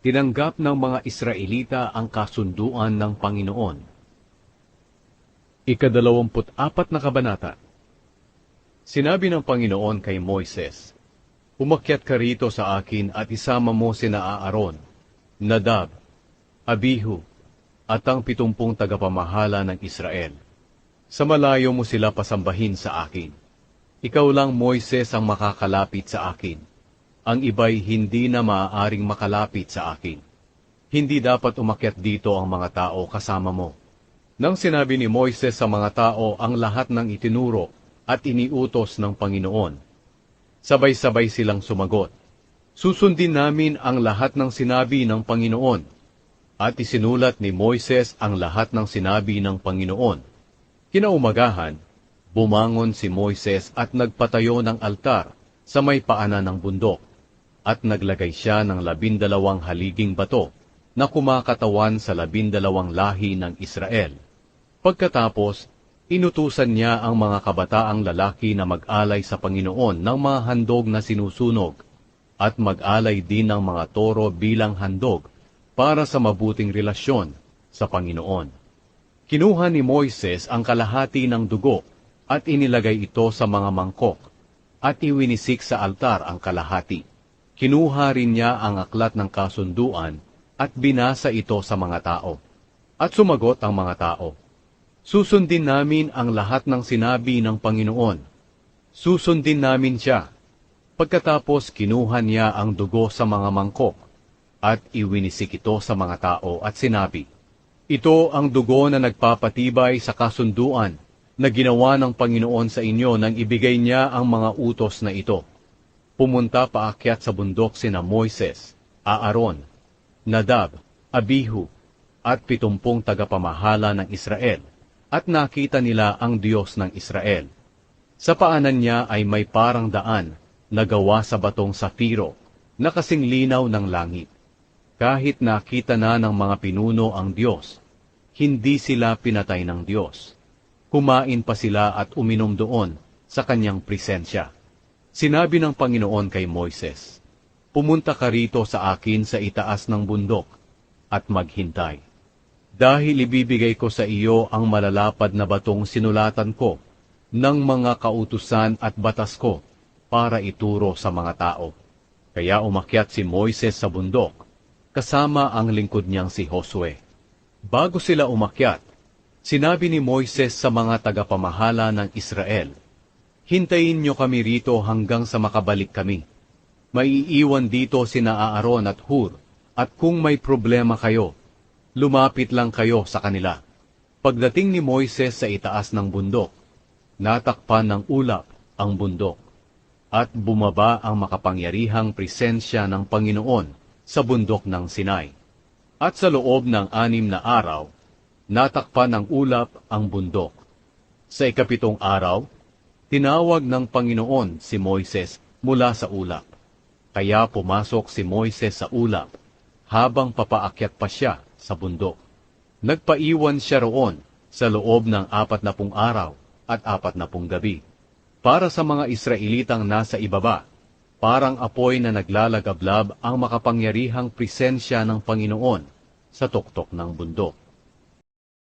Tinanggap ng mga Israelita ang kasunduan ng Panginoon. Ika-24 na kabanata. Sinabi ng Panginoon kay Moises, "Umakyat ka rito sa akin at isama mo sina Aaron, Nadab, Abihu, at ang 70 tagapamahala ng Israel. Sa malayo mo sila pasambahin sa akin. Ikaw lang, Moises, ang makakalapit sa akin. Ang iba'y hindi na maaaring makalapit sa akin. Hindi dapat umakyat dito ang mga tao kasama mo." Nang sinabi ni Moises sa mga tao ang lahat ng itinuro at iniutos ng Panginoon, sabay-sabay silang sumagot, "Susundin namin ang lahat ng sinabi ng Panginoon." At isinulat ni Moises ang lahat ng sinabi ng Panginoon. Kinaumagahan, bumangon si Moises at nagpatayo ng altar sa may paanan ng bundok, at naglagay siya ng 12 haliging bato na kumakatawan sa 12 lahi ng Israel. Pagkatapos, inutusan niya ang mga kabataang lalaki na mag-alay sa Panginoon ng mga handog na sinusunog, at mag-alay din ng mga toro bilang handog para sa mabuting relasyon sa Panginoon. Kinuha ni Moises ang kalahati ng dugo at inilagay ito sa mga mangkok, at iwinisik sa altar ang kalahati. Kinuha rin niya ang aklat ng kasunduan at binasa ito sa mga tao. At sumagot ang mga tao, "Susundin namin ang lahat ng sinabi ng Panginoon. Susundin namin siya." Pagkatapos kinuha niya ang dugo sa mga mangkok, at iwinisik ito sa mga tao at sinabi, "Ito ang dugo na nagpapatibay sa kasunduan na ginawa ng Panginoon sa inyo nang ibigay niya ang mga utos na ito." Pumunta paakyat sa bundok sina Moises, Aaron, Nadab, Abihu, at 70 tagapamahala ng Israel, at nakita nila ang Diyos ng Israel. Sa paanan niya ay may parang daan na gawa sa batong safiro, na kasing linaw ng langit. Kahit nakita na ng mga pinuno ang Diyos, hindi sila pinatay ng Diyos. Kumain pa sila at uminom doon sa kanyang presensya. Sinabi ng Panginoon kay Moises, "Pumunta ka rito sa akin sa itaas ng bundok at maghintay. Dahil ibibigay ko sa iyo ang malalapad na batong sinulatan ko ng mga kautusan at batas ko para ituro sa mga tao." Kaya umakyat si Moises sa bundok, kasama ang lingkod niyang si Josue. Bago sila umakyat, sinabi ni Moises sa mga tagapamahala ng Israel, "Hintayin niyo kami rito hanggang sa makabalik kami. Maiiwan dito sina Aaron at Hur, at kung may problema kayo, lumapit lang kayo sa kanila." Pagdating ni Moises sa itaas ng bundok, natakpan ng ulap ang bundok, at bumaba ang makapangyarihang presensya ng Panginoon sa bundok ng Sinai. At sa loob ng 6 na araw, natakpan ng ulap ang bundok. Sa ika-7 araw, tinawag ng Panginoon si Moises mula sa ulap. Kaya pumasok si Moises sa ulap, habang papaakyat pa siya sa bundok. Nagpaiwan siya roon sa loob ng 40 araw at 40 gabi. Para sa mga Israelitang nasa ibaba, parang apoy na naglalagablab ang makapangyarihang presensya ng Panginoon sa tuktok ng bundok.